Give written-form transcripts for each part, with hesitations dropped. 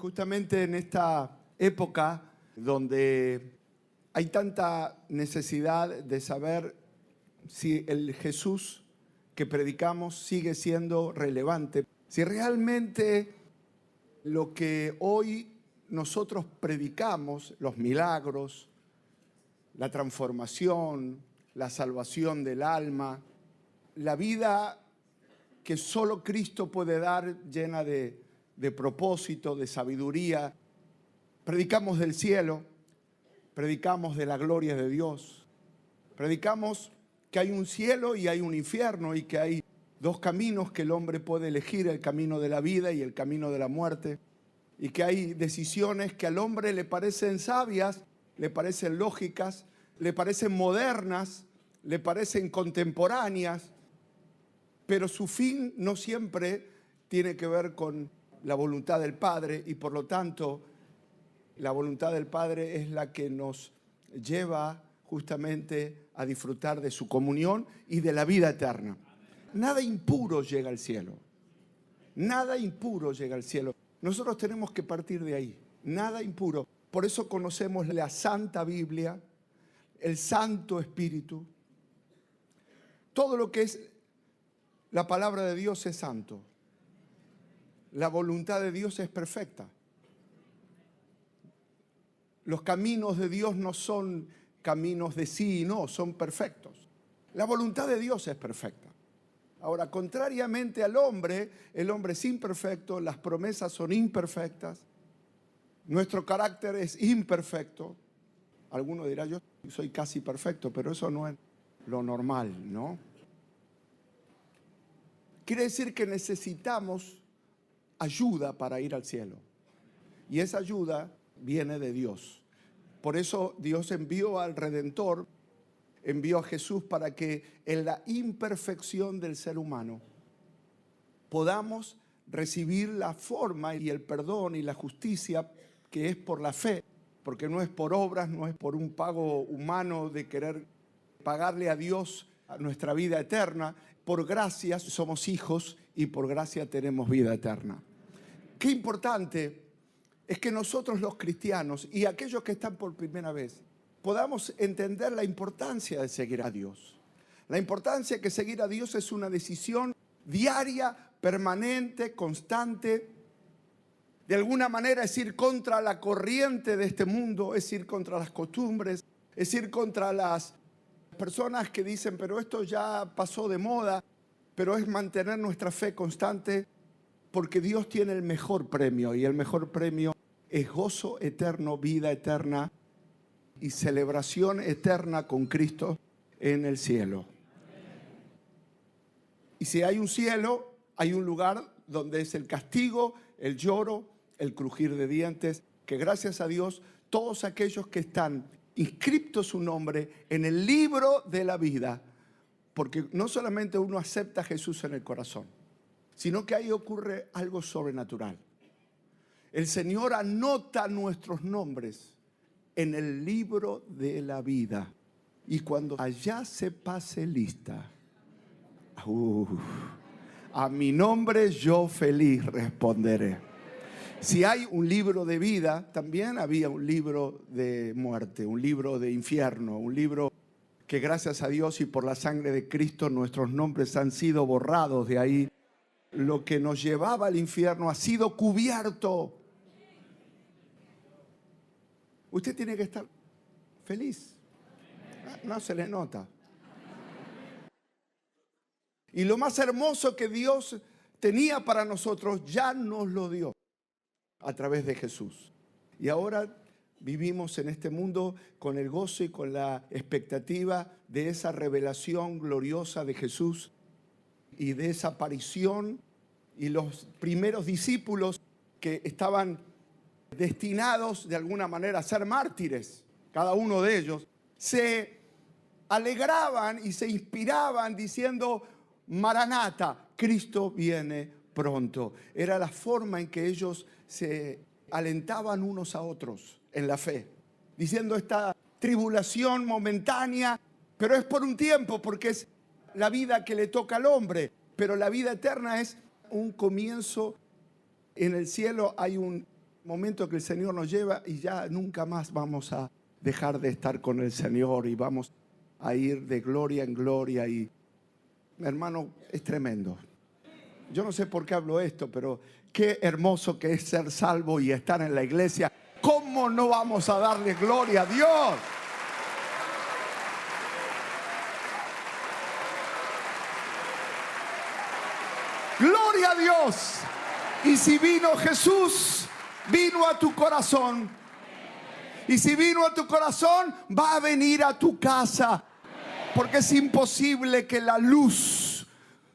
Justamente en esta época donde hay tanta necesidad de saber si el Jesús que predicamos sigue siendo relevante, si realmente lo que hoy nosotros predicamos, los milagros, la transformación, la salvación del alma, la vida que solo Cristo puede dar, llena de propósito, de sabiduría. Predicamos del cielo, predicamos de la gloria de Dios, predicamos que hay un cielo y hay un infierno y que hay dos caminos que el hombre puede elegir, el camino de la vida y el camino de la muerte, y que hay decisiones que al hombre le parecen sabias, le parecen lógicas, le parecen modernas, le parecen contemporáneas, pero su fin no siempre tiene que ver con la voluntad del Padre, y por lo tanto la voluntad del Padre es la que nos lleva justamente a disfrutar de su comunión y de la vida eterna. Nada impuro llega al cielo. Nada impuro llega al cielo. Nosotros tenemos que partir de ahí. Nada impuro. Por eso conocemos la Santa Biblia, el Santo Espíritu. Todo lo que es la palabra de Dios es santo. La voluntad de Dios es perfecta. Los caminos de Dios no son caminos de sí y no, son perfectos. La voluntad de Dios es perfecta. Ahora, contrariamente al hombre, el hombre es imperfecto, las promesas son imperfectas, nuestro carácter es imperfecto. Alguno dirá, yo soy casi perfecto, pero eso no es lo normal, ¿no? Quiere decir que necesitamos ayuda para ir al cielo. Y esa ayuda viene de Dios. Por eso Dios envió al Redentor, envió a Jesús para que en la imperfección del ser humano podamos recibir la forma y el perdón y la justicia que es por la fe, porque no es por obras, no es por un pago humano de querer pagarle a Dios a nuestra vida eterna. Por gracia somos hijos y por gracia tenemos vida eterna. Qué importante es que nosotros los cristianos y aquellos que están por primera vez podamos entender la importancia de seguir a Dios. La importancia que seguir a Dios es una decisión diaria, permanente, constante. De alguna manera es ir contra la corriente de este mundo, es ir contra las costumbres, es ir contra las personas que dicen, pero esto ya pasó de moda, pero es mantener nuestra fe constante porque Dios tiene el mejor premio y el mejor premio es gozo eterno, vida eterna y celebración eterna con Cristo en el cielo. Y si hay un cielo, hay un lugar donde es el castigo, el lloro, el crujir de dientes, que gracias a Dios todos aquellos que están inscriptos su nombre en el libro de la vida, porque no solamente uno acepta a Jesús en el corazón, sino que ahí ocurre algo sobrenatural. El Señor anota nuestros nombres en el libro de la vida. Y cuando allá se pase lista, a mi nombre yo feliz responderé. Si hay un libro de vida, también había un libro de muerte, un libro de infierno, un libro que gracias a Dios y por la sangre de Cristo nuestros nombres han sido borrados de ahí. Lo que nos llevaba al infierno ha sido cubierto. Usted tiene que estar feliz. No se le nota. Y lo más hermoso que Dios tenía para nosotros ya nos lo dio a través de Jesús. Y ahora vivimos en este mundo con el gozo y con la expectativa de esa revelación gloriosa de Jesús y de esa aparición. Y los primeros discípulos que estaban destinados de alguna manera a ser mártires, cada uno de ellos, se alegraban y se inspiraban diciendo, Maranata, Cristo viene pronto. Era la forma en que ellos se alentaban unos a otros en la fe, diciendo esta tribulación momentánea, pero es por un tiempo, porque es la vida que le toca al hombre, pero la vida eterna es un comienzo. En el cielo hay un Momento que el Señor nos lleva y ya nunca más vamos a dejar de estar con el Señor y vamos a ir de gloria en gloria. Y, hermano, es tremendo. Yo no sé por qué hablo esto, pero qué hermoso que es ser salvo y estar en la iglesia. ¿Cómo no vamos a darle gloria a Dios? ¡Gloria a Dios! Y si vino Jesús, vino a tu corazón. Y si vino a tu corazón, va a venir a tu casa. Porque es imposible que la luz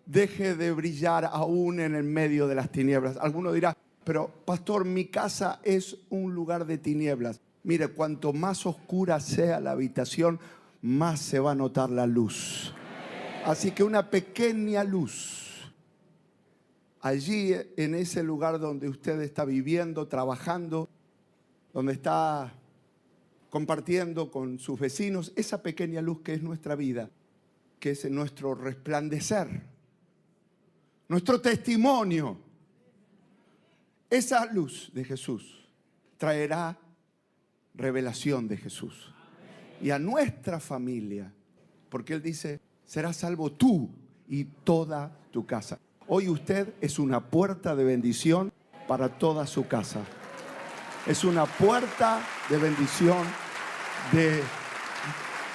deje de brillar aún en el medio de las tinieblas. Alguno dirá, pero pastor, mi casa es un lugar de tinieblas. Mire, cuanto más oscura sea la habitación, más se va a notar la luz. Así que una pequeña luz allí en ese lugar donde usted está viviendo, trabajando, donde está compartiendo con sus vecinos, esa pequeña luz que es nuestra vida, que es nuestro resplandecer, nuestro testimonio. Esa luz de Jesús traerá revelación de Jesús. Y a nuestra familia, porque Él dice, serás salvo tú y toda tu casa. Hoy usted es una puerta de bendición para toda su casa. Es una puerta de bendición, de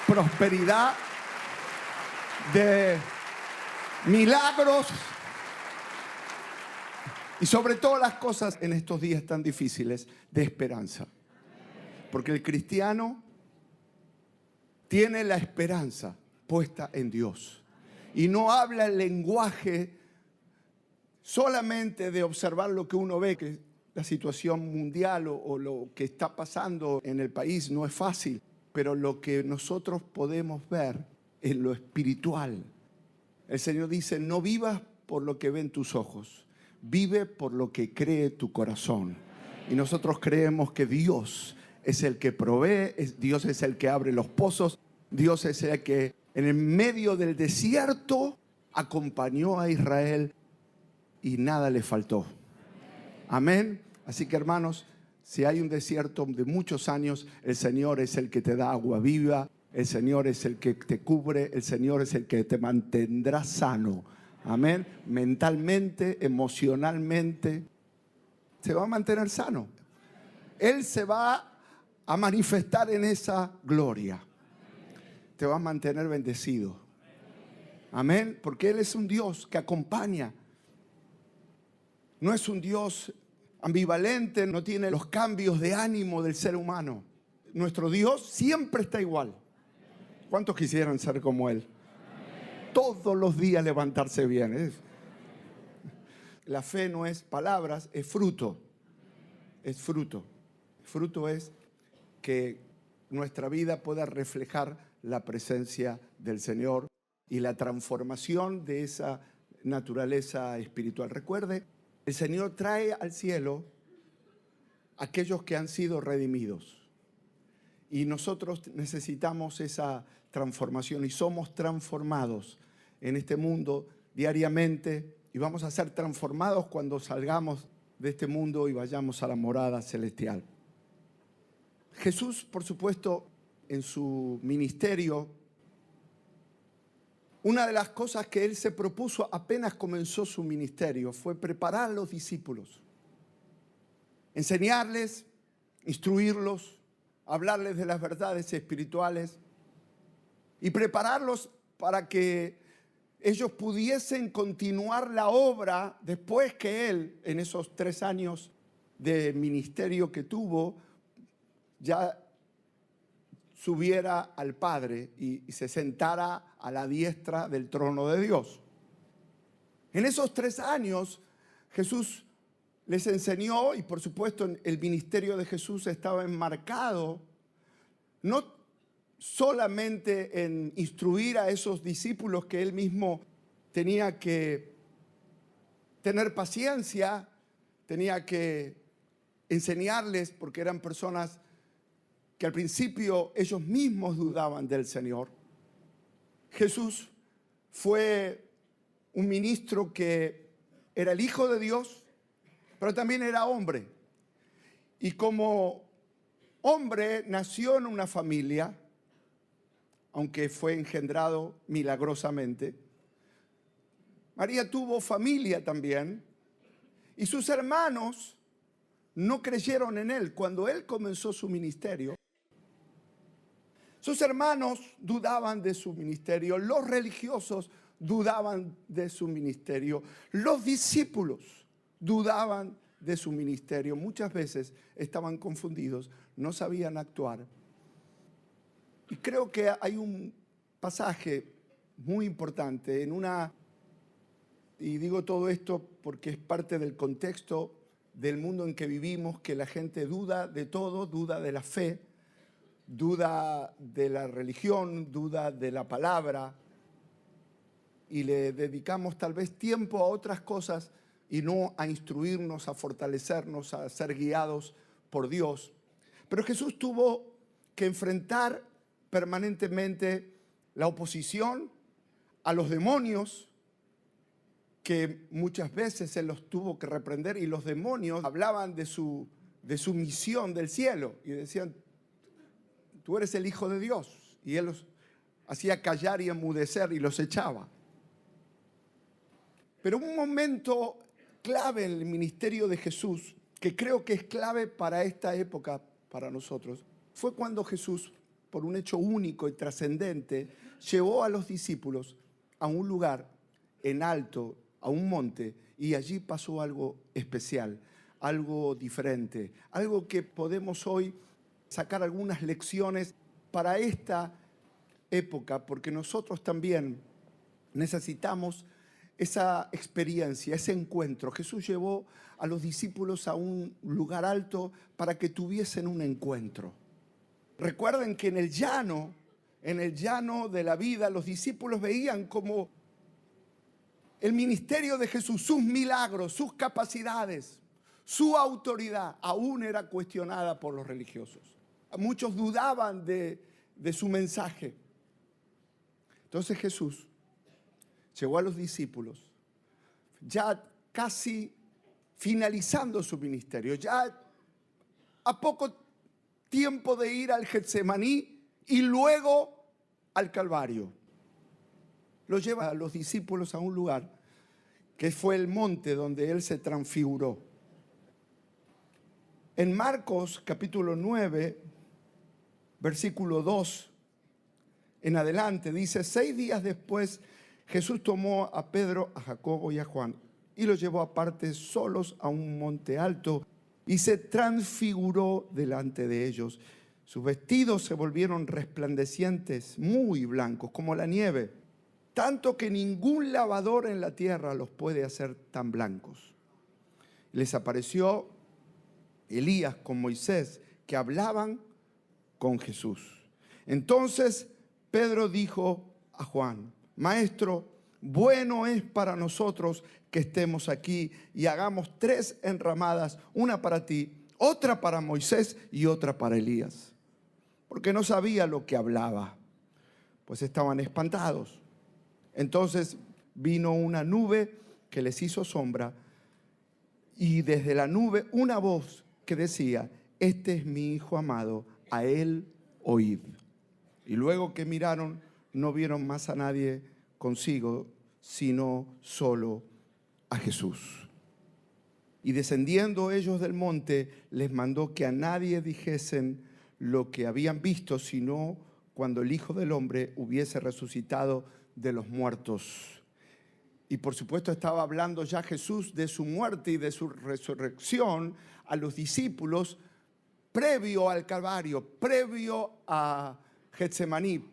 prosperidad, de milagros y sobre todas las cosas en estos días tan difíciles, de esperanza. Porque el cristiano tiene la esperanza puesta en Dios y no habla el lenguaje solamente de observar lo que uno ve, que la situación mundial o lo que está pasando en el país no es fácil, pero lo que nosotros podemos ver en lo espiritual. El Señor dice, no vivas por lo que ven tus ojos, vive por lo que cree tu corazón. Y nosotros creemos que Dios es el que provee, Dios es el que abre los pozos, Dios es el que en el medio del desierto acompañó a Israel y nada le faltó. Amén. Así que, hermanos, si hay un desierto de muchos años, el Señor es el que te da agua viva, el Señor es el que te cubre, el Señor es el que te mantendrá sano. Amén. Mentalmente, emocionalmente, se va a mantener sano. Él se va a manifestar en esa gloria. Te va a mantener bendecido. Amén. Porque Él es un Dios que acompaña. No es un Dios ambivalente, no tiene los cambios de ánimo del ser humano. Nuestro Dios siempre está igual. ¿Cuántos quisieran ser como Él? Todos los días levantarse bien. La fe no es palabras, es fruto. Es fruto. Fruto es que nuestra vida pueda reflejar la presencia del Señor y la transformación de esa naturaleza espiritual. Recuerde, el Señor trae al cielo a aquellos que han sido redimidos. Y nosotros necesitamos esa transformación y somos transformados en este mundo diariamente y vamos a ser transformados cuando salgamos de este mundo y vayamos a la morada celestial. Jesús, por supuesto, en su ministerio, una de las cosas que Él se propuso apenas comenzó su ministerio fue preparar a los discípulos, enseñarles, instruirlos, hablarles de las verdades espirituales y prepararlos para que ellos pudiesen continuar la obra después que Él, en esos 3 años de ministerio que tuvo, ya subiera al Padre y se sentara a la diestra del trono de Dios. En esos 3 años Jesús les enseñó, y por supuesto el ministerio de Jesús estaba enmarcado no solamente en instruir a esos discípulos que Él mismo tenía que tener paciencia, tenía que enseñarles porque eran personas que al principio ellos mismos dudaban del Señor. Jesús fue un ministro que era el Hijo de Dios, pero también era hombre. Y como hombre nació en una familia, aunque fue engendrado milagrosamente. María tuvo familia también, y sus hermanos no creyeron en él cuando él comenzó su ministerio. Sus hermanos dudaban de su ministerio, los religiosos dudaban de su ministerio, los discípulos dudaban de su ministerio. Muchas veces estaban confundidos, no sabían actuar. Y creo que hay un pasaje muy importante y digo todo esto porque es parte del contexto del mundo en que vivimos, que la gente duda de todo, duda de la fe, duda de la religión, duda de la palabra, y le dedicamos tal vez tiempo a otras cosas y no a instruirnos, a fortalecernos, a ser guiados por Dios. Pero Jesús tuvo que enfrentar permanentemente la oposición a los demonios, que muchas veces Él los tuvo que reprender, y los demonios hablaban de su misión del cielo y decían: tú eres el Hijo de Dios, y Él los hacía callar y enmudecer y los echaba. Pero un momento clave en el ministerio de Jesús, que creo que es clave para esta época, para nosotros, fue cuando Jesús, por un hecho único y trascendente, llevó a los discípulos a un lugar en alto, a un monte, y allí pasó algo especial, algo diferente, algo que podemos hoy sacar algunas lecciones para esta época, porque nosotros también necesitamos esa experiencia, ese encuentro. Jesús llevó a los discípulos a un lugar alto para que tuviesen un encuentro. Recuerden que en el llano de la vida, los discípulos veían como el ministerio de Jesús, sus milagros, sus capacidades, su autoridad, aún era cuestionada por los religiosos. Muchos dudaban de su mensaje. Entonces Jesús llegó a los discípulos, ya casi finalizando su ministerio, ya a poco tiempo de ir al Getsemaní y luego al Calvario. Los lleva a los discípulos a un lugar que fue el monte donde Él se transfiguró. En Marcos capítulo 9, versículo 2 en adelante, dice: 6 días después, Jesús tomó a Pedro, a Jacobo y a Juan y los llevó aparte solos a un monte alto y se transfiguró delante de ellos. Sus vestidos se volvieron resplandecientes, muy blancos, como la nieve, tanto que ningún lavador en la tierra los puede hacer tan blancos. Les apareció Elías con Moisés, que hablaban con Jesús. Entonces Pedro dijo a Juan: Maestro, bueno es para nosotros que estemos aquí y hagamos 3 enramadas, una para ti, otra para Moisés y otra para Elías. Porque no sabía lo que hablaba, pues estaban espantados. Entonces vino una nube que les hizo sombra, y desde la nube una voz que decía: este es mi Hijo amado, a él oíd. Y luego que miraron, no vieron más a nadie consigo, sino solo a Jesús. Y descendiendo ellos del monte, les mandó que a nadie dijesen lo que habían visto, sino cuando el Hijo del Hombre hubiese resucitado de los muertos. Y por supuesto estaba hablando ya Jesús de su muerte y de su resurrección a los discípulos previo al Calvario, previo a Getsemaní,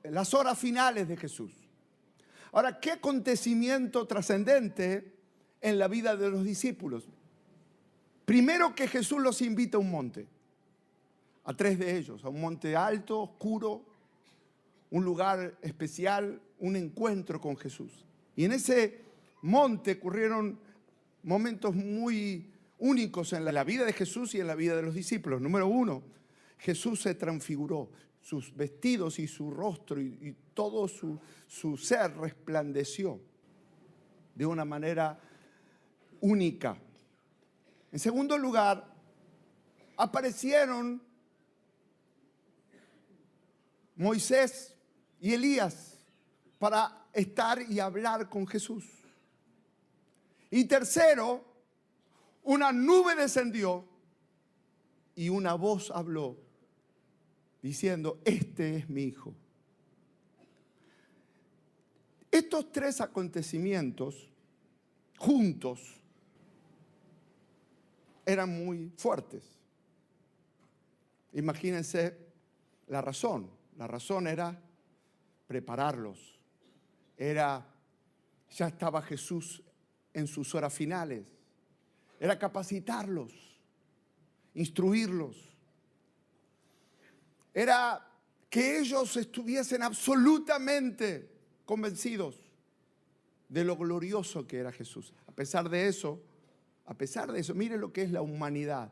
las horas finales de Jesús. Ahora, ¿qué acontecimiento trascendente en la vida de los discípulos? Primero, que Jesús los invita a un monte, a 3 de ellos, a un monte alto, oscuro, un lugar especial, un encuentro con Jesús. Y en ese monte ocurrieron momentos muy únicos en la vida de Jesús y en la vida de los discípulos. Número 1, Jesús se transfiguró. Sus vestidos y su rostro y todo su ser resplandeció de una manera única. En segundo lugar, aparecieron Moisés y Elías para estar y hablar con Jesús. Y tercero, una nube descendió y una voz habló diciendo: este es mi hijo. Estos tres acontecimientos juntos eran muy fuertes. Imagínense la razón. La razón era prepararlos. Ya estaba Jesús en sus horas finales. Era capacitarlos, instruirlos. Era que ellos estuviesen absolutamente convencidos de lo glorioso que era Jesús. A pesar de eso, miren lo que es la humanidad,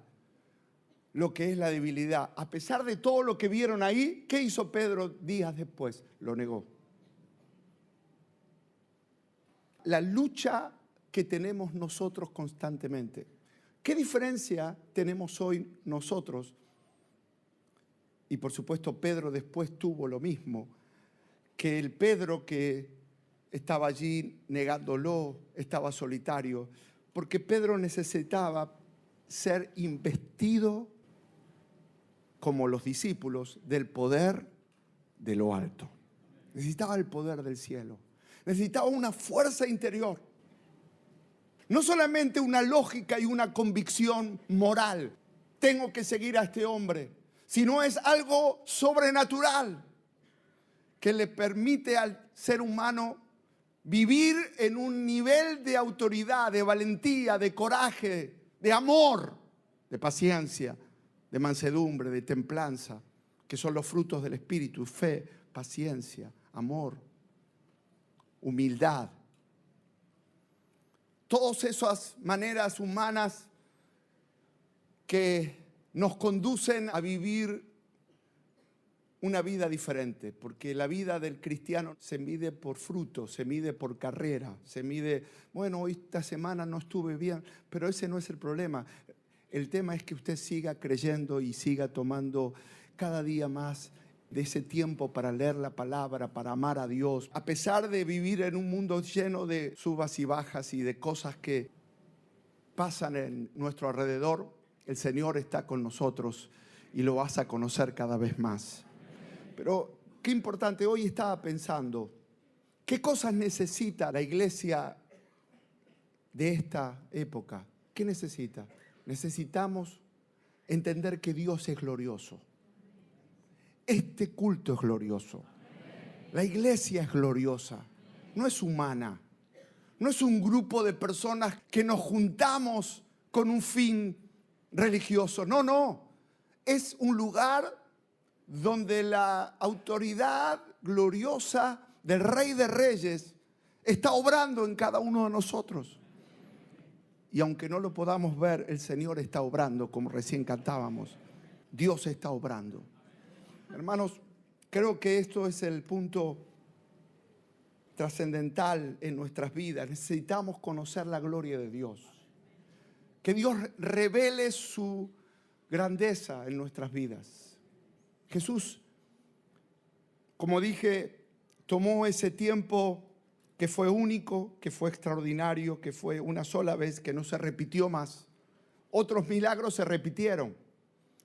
lo que es la debilidad. A pesar de todo lo que vieron ahí, ¿qué hizo Pedro días después? Lo negó. La lucha que tenemos nosotros constantemente. ¿Qué diferencia tenemos hoy nosotros? Y por supuesto Pedro después tuvo lo mismo, que el Pedro que estaba allí negándolo, estaba solitario, porque Pedro necesitaba ser investido como los discípulos del poder de lo alto. Necesitaba el poder del cielo. Necesitaba una fuerza interior. No solamente una lógica y una convicción moral. Tengo que seguir a este hombre. Sino es algo sobrenatural que le permite al ser humano vivir en un nivel de autoridad, de valentía, de coraje, de amor, de paciencia, de mansedumbre, de templanza, que son los frutos del Espíritu: fe, paciencia, amor, humildad. Todas esas maneras humanas que nos conducen a vivir una vida diferente, porque la vida del cristiano se mide por fruto, se mide por carrera, se mide, bueno, hoy esta semana no estuve bien, pero ese no es el problema. El tema es que usted siga creyendo y siga tomando cada día más de ese tiempo para leer la palabra, para amar a Dios. A pesar de vivir en un mundo lleno de subas y bajas y de cosas que pasan en nuestro alrededor, el Señor está con nosotros y lo vas a conocer cada vez más. Pero qué importante, hoy estaba pensando, ¿qué cosas necesita la iglesia de esta época? ¿Qué necesita? Necesitamos entender que Dios es glorioso. Este culto es glorioso. La iglesia es gloriosa, no es humana. No es un grupo de personas que nos juntamos con un fin religioso. No, no. Es un lugar donde la autoridad gloriosa del Rey de Reyes está obrando en cada uno de nosotros. Y aunque no lo podamos ver, el Señor está obrando, como recién cantábamos. Dios está obrando. Hermanos, creo que esto es el punto trascendental en nuestras vidas. Necesitamos conocer la gloria de Dios. Que Dios revele su grandeza en nuestras vidas. Jesús, como dije, tomó ese tiempo que fue único, que fue extraordinario, que fue una sola vez, que no se repitió más. Otros milagros se repitieron.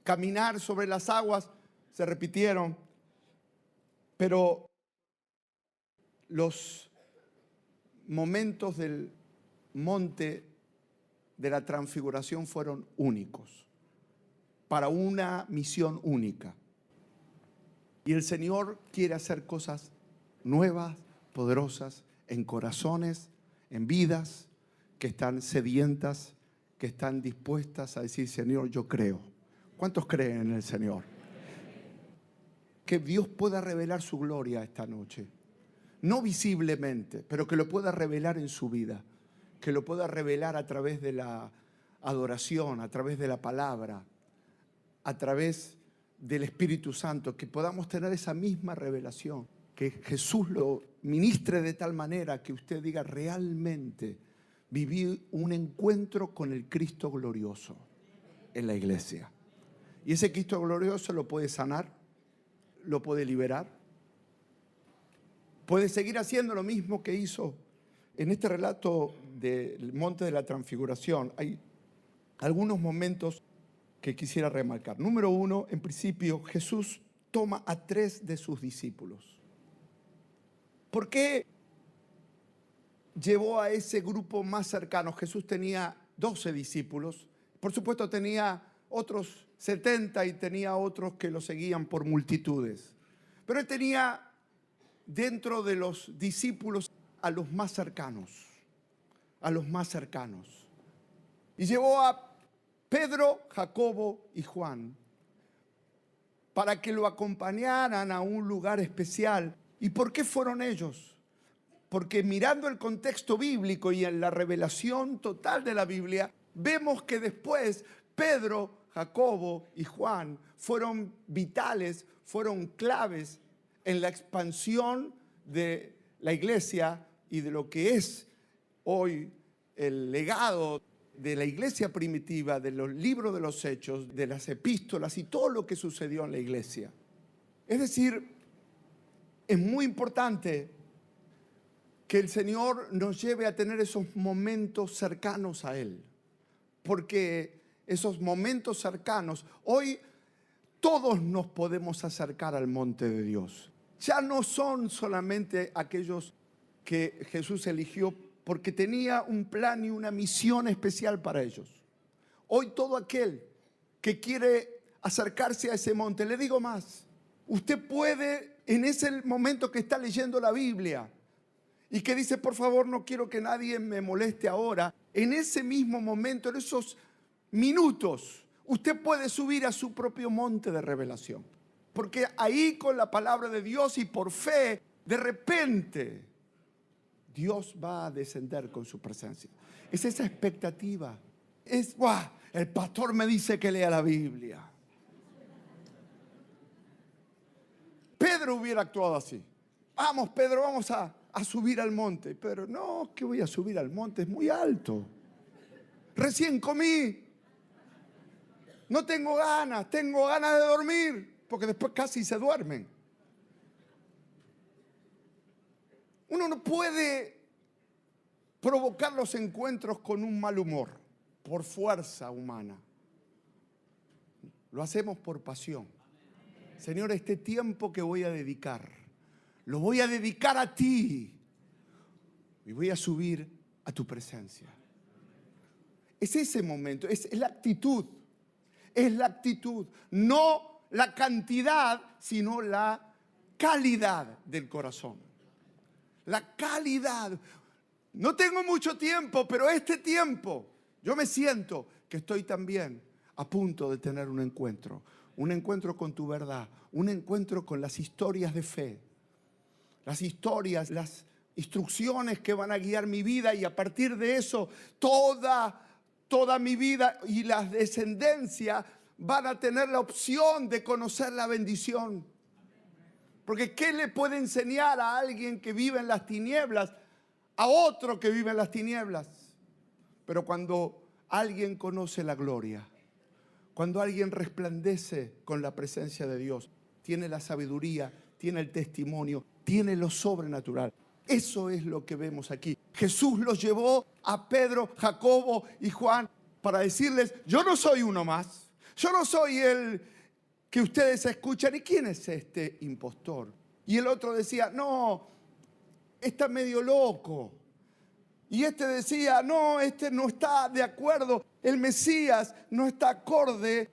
Caminar sobre las aguas se repitieron. Pero los momentos del monte de la transfiguración fueron únicos, para una misión única. Y el Señor quiere hacer cosas nuevas, poderosas, en corazones, en vidas que están sedientas, que están dispuestas a decir: Señor, yo creo. ¿Cuántos creen en el Señor? Que Dios pueda revelar su gloria esta noche. No visiblemente, pero que lo pueda revelar en su vida. Que lo pueda revelar a través de la adoración, a través de la palabra, a través del Espíritu Santo. Que podamos tener esa misma revelación. Que Jesús lo ministre de tal manera que usted diga: realmente viví un encuentro con el Cristo glorioso en la iglesia. Y ese Cristo glorioso lo puede sanar, lo puede liberar. Puede seguir haciendo lo mismo que hizo en este relato del Monte de la Transfiguración. Hay algunos momentos que quisiera remarcar. Número uno, en principio, Jesús toma a 3 de sus discípulos. ¿Por qué llevó a ese grupo más cercano? Jesús tenía 12 discípulos. Por supuesto, tenía otros 70 y tenía otros que lo seguían por multitudes. Pero él tenía dentro de los discípulos a los más cercanos, a los más cercanos. Y llevó a Pedro, Jacobo y Juan para que lo acompañaran a un lugar especial. ¿Y por qué fueron ellos? Porque mirando el contexto bíblico y en la revelación total de la Biblia, vemos que después Pedro, Jacobo y Juan fueron vitales, fueron claves en la expansión de la iglesia y de lo que es hoy el legado de la iglesia primitiva, de los libros de los hechos, de las epístolas y todo lo que sucedió en la iglesia. Es decir, es muy importante que el Señor nos lleve a tener esos momentos cercanos a Él, porque esos momentos cercanos, hoy todos nos podemos acercar al monte de Dios. Ya no son solamente aquellos que Jesús eligió porque tenía un plan y una misión especial para ellos. Hoy todo aquel que quiere acercarse a ese monte, le digo más, usted puede en ese momento que está leyendo la Biblia y que dice, por favor, no quiero que nadie me moleste ahora, en ese mismo momento, en esos minutos, usted puede subir a su propio monte de revelación. Porque ahí con la palabra de Dios y por fe, de repente, Dios va a descender con su presencia. Es esa expectativa. Es, ¡guau! El pastor me dice que lea la Biblia. Pedro hubiera actuado así. Vamos, Pedro, vamos a subir al monte. Pero no, que voy a subir al monte, es muy alto. Recién comí. No tengo ganas de dormir, porque después casi se duermen. Uno no puede provocar los encuentros con un mal humor, por fuerza humana. Lo hacemos por pasión. Señor, este tiempo que voy a dedicar, lo voy a dedicar a ti y voy a subir a tu presencia. Es ese momento, es la actitud. Es la actitud, no la cantidad, sino la calidad del corazón. La calidad. No tengo mucho tiempo, pero este tiempo yo me siento que estoy también a punto de tener un encuentro con tu verdad, un encuentro con las historias de fe, las historias, las instrucciones que van a guiar mi vida y a partir de eso toda mi vida y la descendencia van a tener la opción de conocer la bendición. Porque ¿qué le puede enseñar a alguien que vive en las tinieblas a otro que vive en las tinieblas? Pero cuando alguien conoce la gloria, cuando alguien resplandece con la presencia de Dios, tiene la sabiduría, tiene el testimonio, tiene lo sobrenatural. Eso es lo que vemos aquí. Jesús los llevó a Pedro, Jacobo y Juan para decirles, yo no soy uno más. Yo no soy el que ustedes escuchan. ¿Y quién es este impostor? Y el otro decía, no, está medio loco. Y este decía, no, este no está de acuerdo. El Mesías no está acorde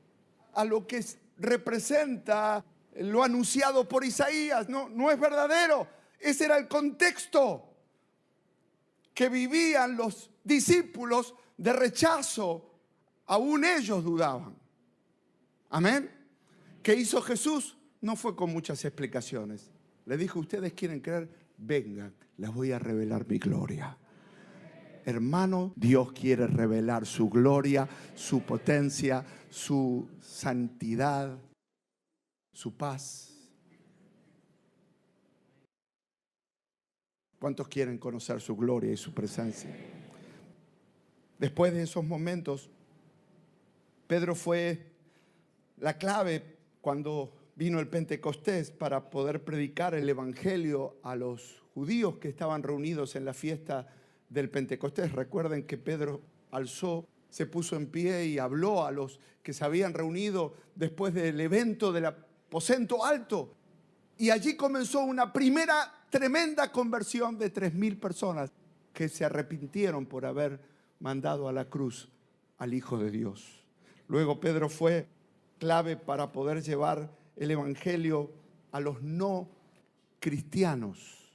a lo que representa lo anunciado por Isaías. No es verdadero. Ese era el contexto que vivían los discípulos de rechazo. Aún ellos dudaban. Amén. ¿Qué hizo Jesús? No fue con muchas explicaciones. Le dijo, ustedes quieren creer, vengan, les voy a revelar mi gloria. Hermano, Dios quiere revelar su gloria, su potencia, su santidad, su paz. ¿Cuántos quieren conocer su gloria y su presencia? Después de esos momentos, Pedro fue la clave cuando vino el Pentecostés para poder predicar el Evangelio a los judíos que estaban reunidos en la fiesta del Pentecostés. Recuerden que Pedro alzó, se puso en pie y habló a los que se habían reunido después del evento del aposento alto. Y allí comenzó una primera tremenda conversión de 3.000 personas que se arrepintieron por haber mandado a la cruz al Hijo de Dios. Luego Pedro fue clave para poder llevar el Evangelio a los no cristianos,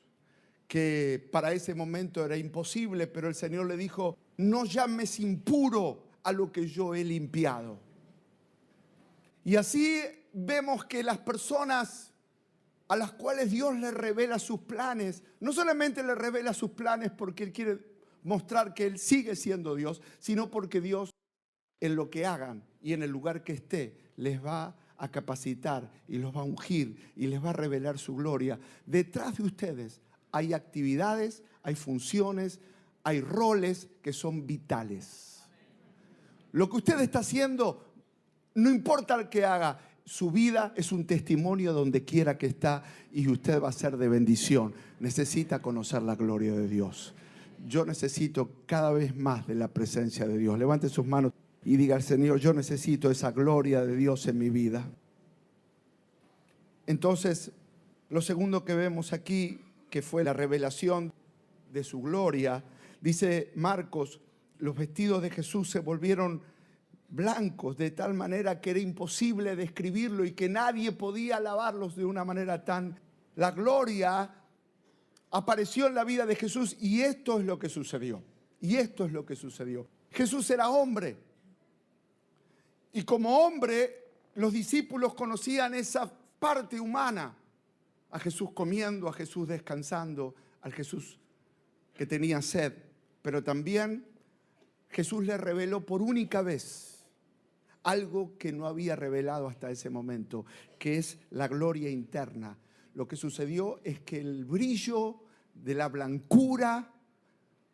que para ese momento era imposible, pero el Señor le dijo: no llames impuro a lo que yo he limpiado. Y así vemos que las personas a las cuales Dios les revela sus planes, no solamente les revela sus planes porque Él quiere mostrar que Él sigue siendo Dios, sino porque Dios, en lo que hagan y en el lugar que esté, les va a capacitar y los va a ungir y les va a revelar su gloria. Detrás de ustedes hay actividades, hay funciones, hay roles que son vitales. Lo que usted está haciendo, no importa el que haga, su vida es un testimonio donde quiera que está y usted va a ser de bendición. Necesita conocer la gloria de Dios. Yo necesito cada vez más de la presencia de Dios. Levante sus manos y diga al Señor: yo necesito esa gloria de Dios en mi vida. Entonces, lo segundo que vemos aquí, que fue la revelación de su gloria, dice Marcos: los vestidos de Jesús se volvieron blancos de tal manera que era imposible describirlo y que nadie podía alabarlos de una manera tan... La gloria apareció en la vida de Jesús y esto es lo que sucedió. Y esto es lo que sucedió. Jesús era hombre. Y como hombre, los discípulos conocían esa parte humana. A Jesús comiendo, a Jesús descansando, al Jesús que tenía sed. Pero también Jesús le reveló por única vez algo que no había revelado hasta ese momento, que es la gloria interna. Lo que sucedió es que el brillo de la blancura,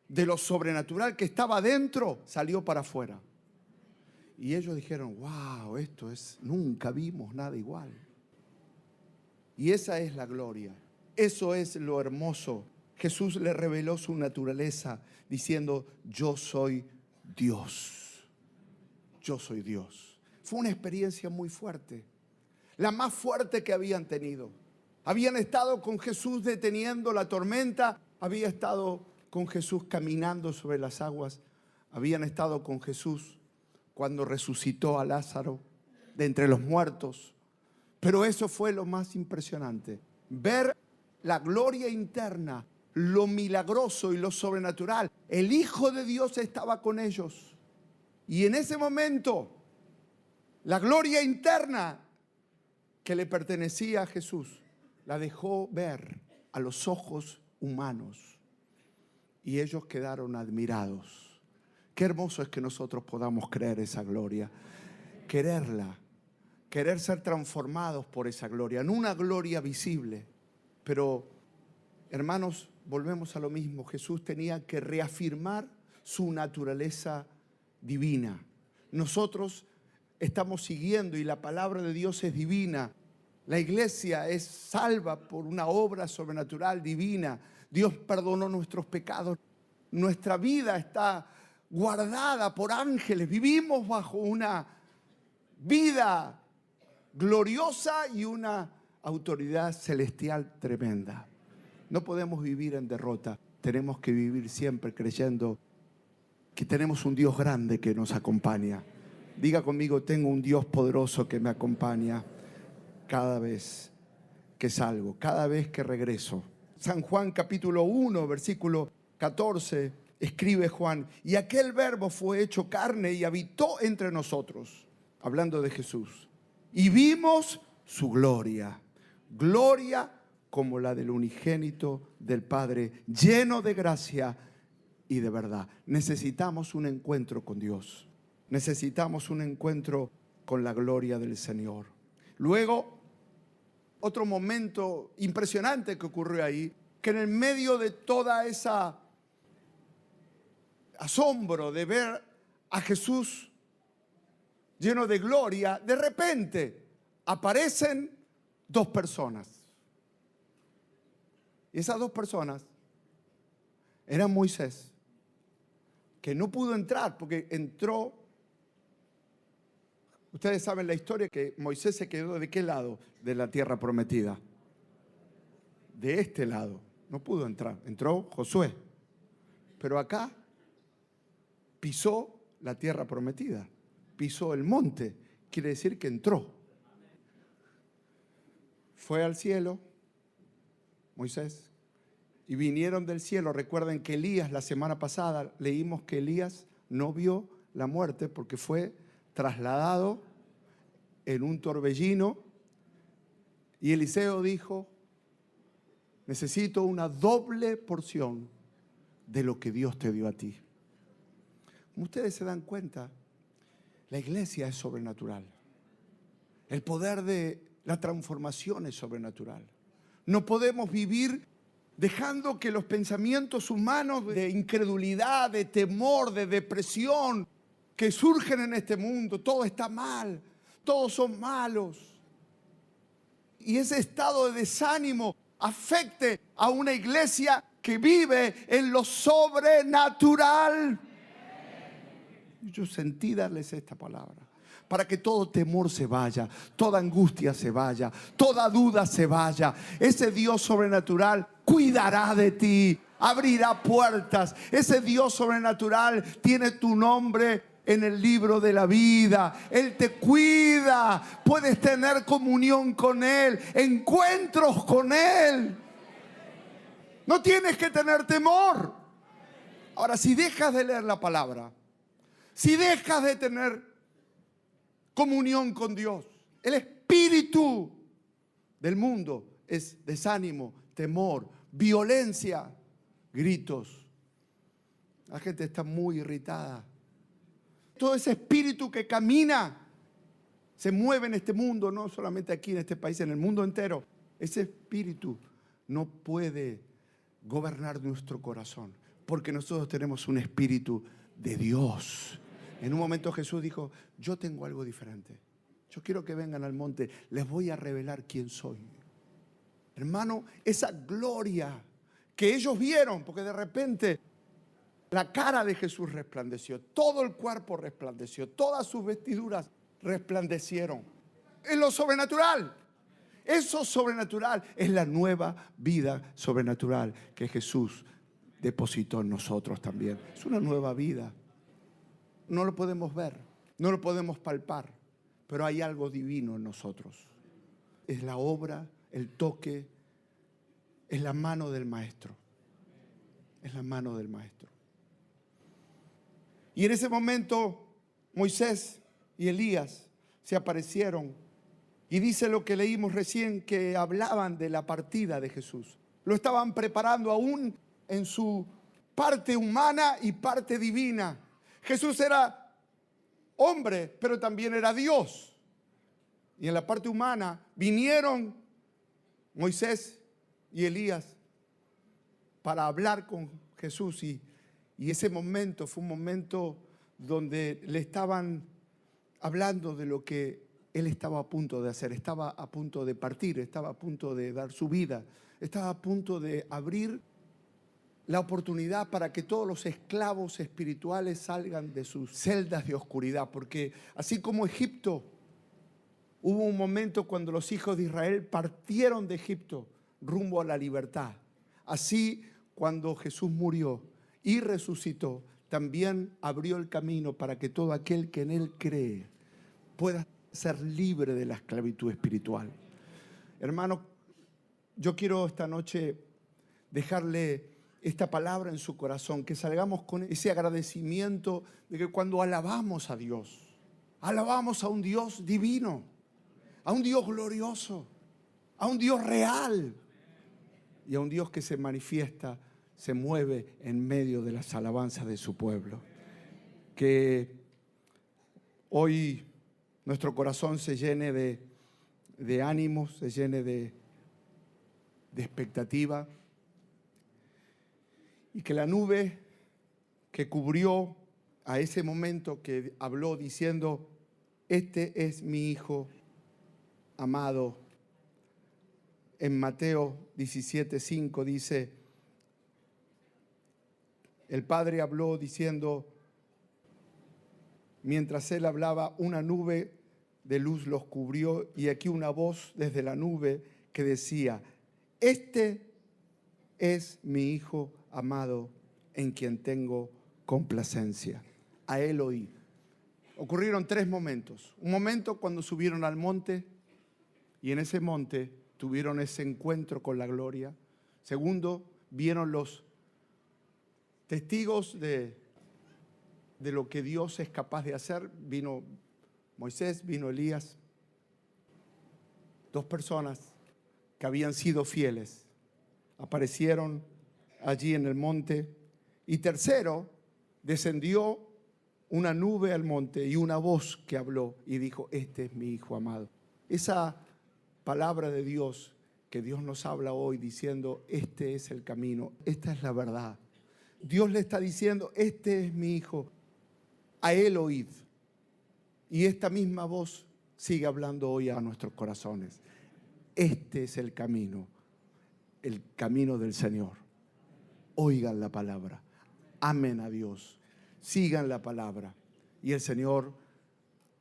de lo sobrenatural que estaba adentro, salió para afuera. Y ellos dijeron: wow, esto es, nunca vimos nada igual. Y esa es la gloria, eso es lo hermoso. Jesús le reveló su naturaleza diciendo: yo soy Dios. Yo soy Dios. Fue una experiencia muy fuerte, la más fuerte que habían tenido. Habían estado con Jesús deteniendo la tormenta, había estado con Jesús caminando sobre las aguas, habían estado con Jesús cuando resucitó a Lázaro de entre los muertos. Pero eso fue lo más impresionante, ver la gloria interna, lo milagroso y lo sobrenatural. El Hijo de Dios estaba con ellos. Y en ese momento, la gloria interna que le pertenecía a Jesús, la dejó ver a los ojos humanos. Y ellos quedaron admirados. Qué hermoso es que nosotros podamos creer esa gloria, quererla, querer ser transformados por esa gloria. No una gloria visible, pero, hermanos, volvemos a lo mismo. Jesús tenía que reafirmar su naturaleza divina. Nosotros estamos siguiendo y la palabra de Dios es divina. La iglesia es salva por una obra sobrenatural divina. Dios perdonó nuestros pecados. Nuestra vida está guardada por ángeles. Vivimos bajo una vida gloriosa y una autoridad celestial tremenda. No podemos vivir en derrota. Tenemos que vivir siempre creyendo que tenemos un Dios grande que nos acompaña. Diga conmigo: tengo un Dios poderoso que me acompaña cada vez que salgo, cada vez que regreso. San Juan capítulo 1, versículo 14, escribe Juan: y aquel verbo fue hecho carne y habitó entre nosotros, hablando de Jesús. Y vimos su gloria, gloria como la del unigénito del Padre, lleno de gracia y de verdad. Necesitamos un encuentro con Dios. Necesitamos un encuentro con la gloria del Señor. Luego, otro momento impresionante que ocurrió ahí, que en el medio de toda esa asombro de ver a Jesús lleno de gloria, de repente aparecen dos personas. Y esas dos personas eran Moisés, que no pudo entrar porque entró. Ustedes saben la historia que Moisés se quedó ¿de qué lado de la tierra prometida? De este lado. No pudo entrar. Entró Josué. Pero acá pisó la tierra prometida. Pisó el monte. Quiere decir que entró. Fue al cielo, Moisés, y vinieron del cielo. Recuerden que Elías, la semana pasada leímos que Elías no vio la muerte porque fue trasladado en un torbellino. Y Eliseo dijo: necesito una doble porción de lo que Dios te dio a ti. Como ustedes se dan cuenta, la iglesia es sobrenatural. El poder de la transformación es sobrenatural. No podemos vivir dejando que los pensamientos humanos de incredulidad, de temor, de depresión que surgen en este mundo, todo está mal, todos son malos, y ese estado de desánimo afecte a una iglesia que vive en lo sobrenatural. Yo sentí darles esta palabra para que todo temor se vaya, toda angustia se vaya, toda duda se vaya. Ese Dios sobrenatural cuidará de ti, abrirá puertas. Ese Dios sobrenatural tiene tu nombre en el libro de la vida. Él te cuida, puedes tener comunión con Él, encuentros con Él. No tienes que tener temor. Ahora, si dejas de leer la palabra, si dejas de tener comunión con Dios, el espíritu del mundo es desánimo, temor, violencia, gritos. La gente está muy irritada. Todo ese espíritu que camina, se mueve en este mundo, no solamente aquí en este país, en el mundo entero. Ese espíritu no puede gobernar nuestro corazón, porque nosotros tenemos un espíritu de Dios. En un momento Jesús dijo: yo tengo algo diferente. Yo quiero que vengan al monte, les voy a revelar quién soy. Hermano, esa gloria que ellos vieron, porque de repente la cara de Jesús resplandeció, todo el cuerpo resplandeció, todas sus vestiduras resplandecieron. Es lo sobrenatural. Eso sobrenatural es la nueva vida sobrenatural que Jesús depositó en nosotros también. Es una nueva vida. No lo podemos ver, no lo podemos palpar, pero hay algo divino en nosotros. Es la obra, el toque, es la mano del Maestro. Es la mano del Maestro. Y en ese momento Moisés y Elías se aparecieron. Y dice lo que leímos recién, que hablaban de la partida de Jesús. Lo estaban preparando aún en su parte humana y parte divina. Jesús era hombre, pero también era Dios. Y en la parte humana vinieron Moisés y Elías para hablar con Jesús. Y ese momento fue un momento donde le estaban hablando de lo que Él estaba a punto de hacer. Estaba a punto de partir, estaba a punto de dar su vida, estaba a punto de abrir la oportunidad para que todos los esclavos espirituales salgan de sus celdas de oscuridad. Porque así como Egipto, hubo un momento cuando los hijos de Israel partieron de Egipto rumbo a la libertad. Así, cuando Jesús murió y resucitó, también abrió el camino para que todo aquel que en Él cree pueda ser libre de la esclavitud espiritual. Hermano, yo quiero esta noche dejarle esta palabra en su corazón, que salgamos con ese agradecimiento de que cuando alabamos a Dios, alabamos a un Dios divino, a un Dios glorioso, a un Dios real y a un Dios que se manifiesta, se mueve en medio de las alabanzas de su pueblo. Que hoy nuestro corazón se llene de ánimo, se llene de expectativa, y que la nube que cubrió a ese momento que habló diciendo: este es mi Hijo amado. En Mateo 17:5 dice, el Padre habló diciendo, mientras Él hablaba, una nube de luz los cubrió y aquí una voz desde la nube que decía, este es mi Hijo amado en quien tengo complacencia. A Él oí. Ocurrieron 3 momentos. Un momento cuando subieron al monte y en ese monte tuvieron ese encuentro con la gloria. Segundo, vieron los testigos de lo que Dios es capaz de hacer. Vino Moisés, vino Elías. 2 personas que habían sido fieles aparecieron allí en el monte. Y tercero, descendió una nube al monte y una voz que habló y dijo, este es mi Hijo amado. Esa palabra de Dios que Dios nos habla hoy diciendo, este es el camino, esta es la verdad. Dios le está diciendo, este es mi Hijo, a Él oíd. Y esta misma voz sigue hablando hoy a nuestros corazones. Este es el camino del Señor. Oigan la palabra, amen a Dios, sigan la palabra y el Señor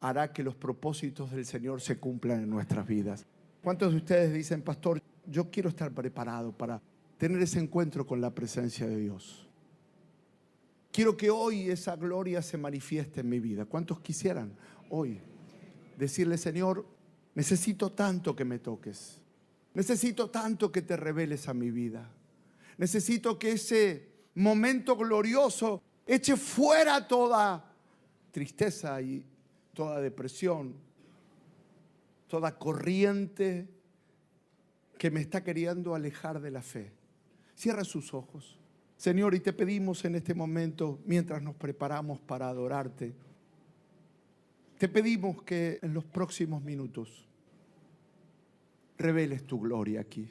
hará que los propósitos del Señor se cumplan en nuestras vidas. ¿Cuántos de ustedes dicen, pastor, yo quiero estar preparado para tener ese encuentro con la presencia de Dios? Quiero que hoy esa gloria se manifieste en mi vida. ¿Cuántos quisieran hoy decirle, Señor, necesito tanto que me toques? Necesito tanto que te reveles a mi vida. Necesito que ese momento glorioso eche fuera toda tristeza y toda depresión, toda corriente que me está queriendo alejar de la fe. Cierra sus ojos. Señor, y te pedimos en este momento, mientras nos preparamos para adorarte, te pedimos que en los próximos minutos reveles tu gloria aquí.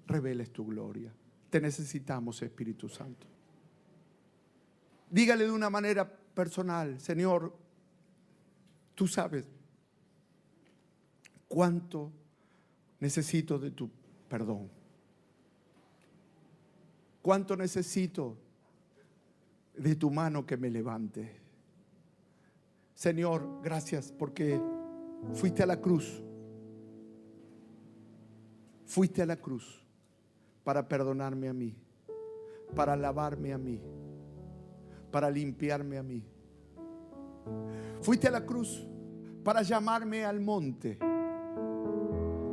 Reveles tu gloria. Te necesitamos, Espíritu Santo. Dígale de una manera personal, Señor, tú sabes cuánto necesito de tu perdón. Cuánto necesito de tu mano que me levante. Señor, gracias porque fuiste a la cruz. Fuiste a la cruz para perdonarme a mí, para lavarme a mí, para limpiarme a mí. Fuiste a la cruz para llamarme al monte.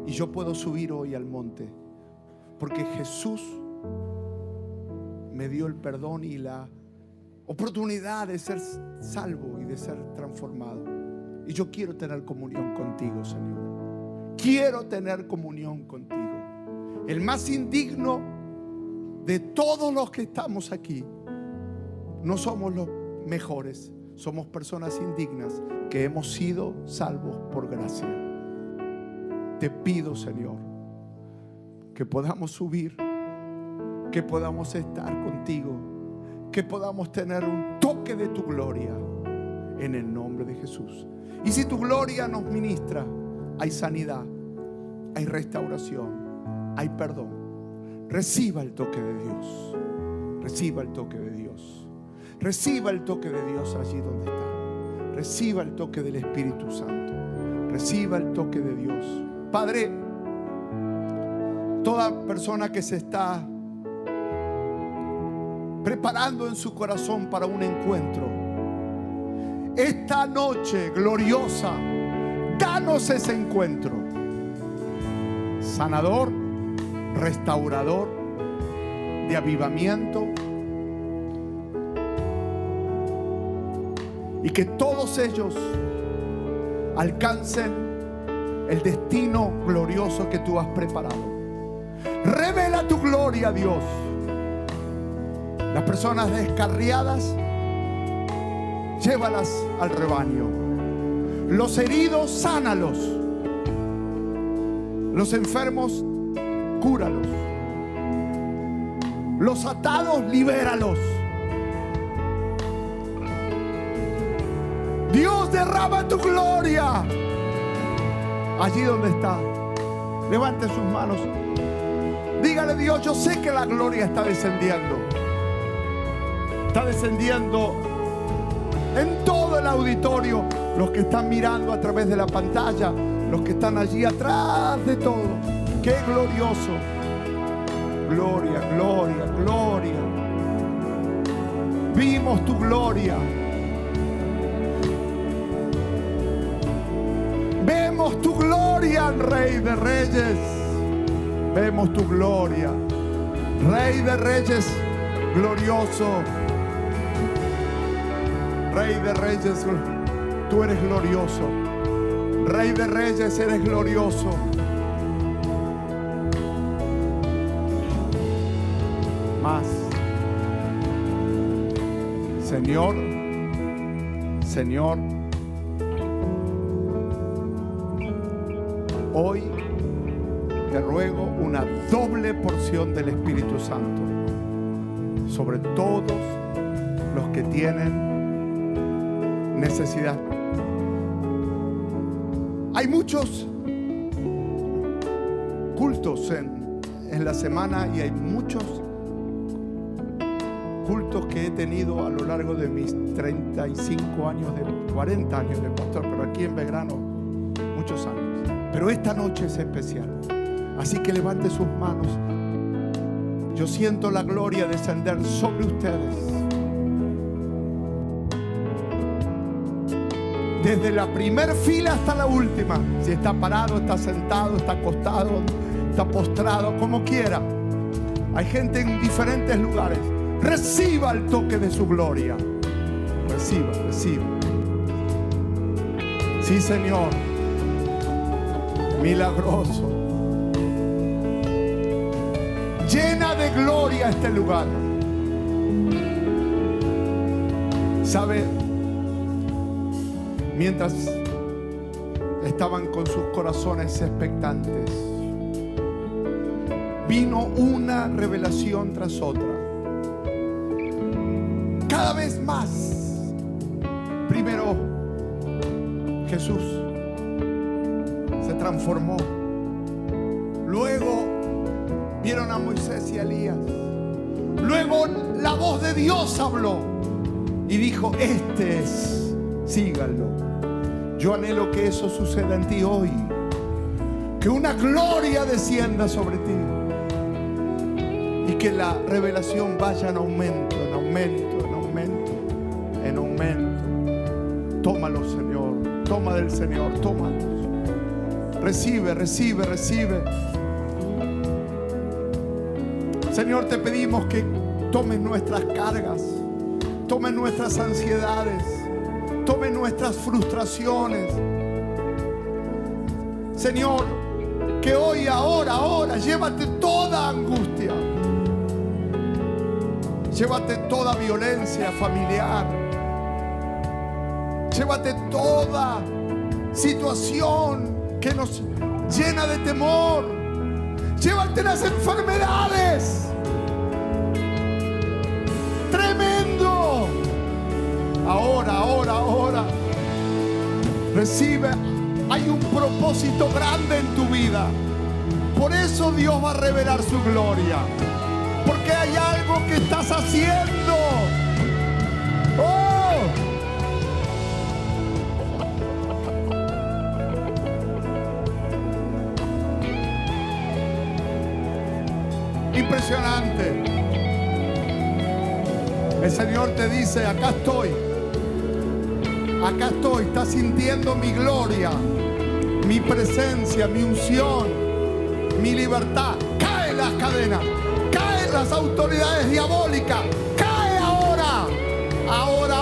Y yo puedo subir hoy al monte porque Jesús me dio el perdón y la oportunidad de ser salvo y de ser transformado. Y yo quiero tener comunión contigo, Señor. Quiero tener comunión contigo. El más indigno de todos los que estamos aquí. No somos los mejores, somos personas indignas que hemos sido salvos por gracia. Te pido, Señor, que podamos subir, que podamos estar contigo, que podamos tener un toque de tu gloria en el nombre de Jesús. Y si tu gloria nos ministra, hay sanidad, hay restauración, hay perdón. Reciba el toque de Dios. Reciba el toque de Dios. Reciba el toque de Dios allí donde está. Reciba el toque del Espíritu Santo. Reciba el toque de Dios. Padre, toda persona que se está preparando en su corazón para un encuentro, esta noche gloriosa, danos ese encuentro sanador, restaurador, de avivamiento, y que todos ellos alcancen el destino glorioso que tú has preparado. Revela tu gloria, Dios. Las personas descarriadas, llévalas al rebaño. Los heridos, sánalos. Los enfermos, cúralos. Los atados, libéralos. Dios derrama tu gloria. Allí donde está, levante sus manos. Dígale: Dios, yo sé que la gloria está descendiendo. Está descendiendo en todo el auditorio. Los que están mirando a través de la pantalla, los que están allí atrás de todo. ¡Qué glorioso! Gloria, gloria, gloria. Vimos tu gloria. Vemos tu gloria, Rey de Reyes. Vemos tu gloria, Rey de Reyes, glorioso. Rey de Reyes, tú eres glorioso. Rey de Reyes, eres glorioso. Más. Señor, Señor, hoy te ruego una doble porción del Espíritu Santo sobre todos los que tienen necesidad. Hay muchos cultos en la semana y hay muchos cultos que he tenido a lo largo de mis 35 años, 40 años de pastor, pero aquí en Belgrano muchos años. Pero esta noche es especial. Así que levante sus manos. Yo siento la gloria descender sobre ustedes. Desde la primera fila hasta la última. Si está parado, está sentado, está acostado, está postrado, como quiera. Hay gente en diferentes lugares. Reciba el toque de su gloria. Reciba, reciba. Sí, Señor. Milagroso. Llena de gloria este lugar. ¿Sabe? Mientras estaban con sus corazones expectantes, vino una revelación tras otra. Cada vez más. Primero, Jesús se transformó. Luego vieron a Moisés y a Elías. Luego la voz de Dios habló y dijo: este es, síganlo. Yo anhelo que eso suceda en ti hoy. Que una gloria descienda sobre ti. Y que la revelación vaya en aumento, en aumento, en aumento, en aumento. Tómalo, Señor. Toma del Señor, tómalos. Recibe, recibe, recibe. Señor, te pedimos que tomes nuestras cargas, tomes nuestras ansiedades, tomes nuestras frustraciones. Señor, que hoy, ahora, llévate toda angustia. Llévate toda violencia familiar. Llévate toda situación que nos llena de temor. Llévate las enfermedades. Tremendo. Ahora. Recibe. Hay un propósito grande en tu vida. Por eso Dios va a revelar su gloria. Porque hay algo que estás haciendo. ¡Oh! Impresionante. El Señor te dice: acá estoy. Acá estoy. Estás sintiendo mi gloria, mi presencia, mi unción, mi libertad. Caen las cadenas. Caen las autoridades diabólicas. Cae ahora. Ahora.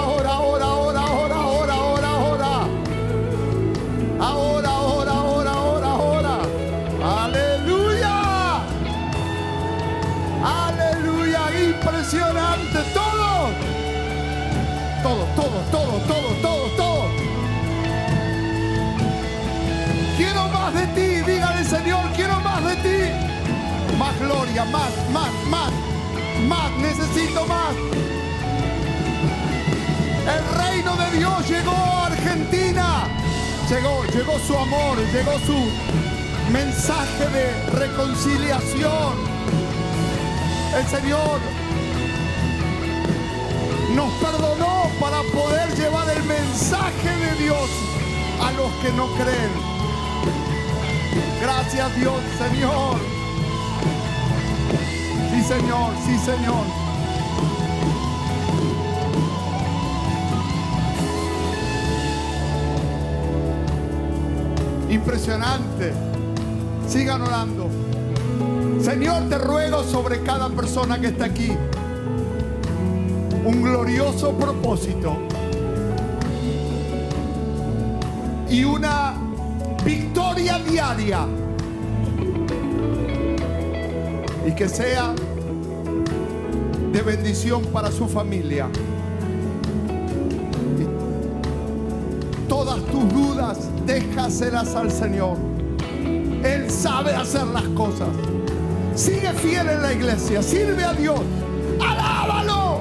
Aleluya. Aleluya. Impresionante. Todo. Quiero más de ti. Dígale: Señor, quiero más de ti. Más gloria, más. Necesito más. El reino de Dios llegó a Argentina. Llegó su amor, llegó su mensaje de reconciliación. El Señor nos perdonó para poder llevar el mensaje de Dios a los que no creen. Gracias Dios, Señor. Sí, Señor, sí, Señor. Impresionante. Sigan orando. Señor, te ruego sobre cada persona que está aquí un glorioso propósito y una victoria diaria, y que sea de bendición para su familia. Y todas tus dudas, déjaselas al Señor. Él sabe hacer las cosas. Sigue fiel en la iglesia, sirve a Dios, alábalo.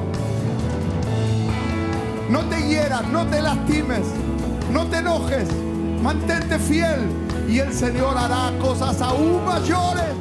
No te hieras, no te lastimes, no te enojes, mantente fiel y el Señor hará cosas aún mayores.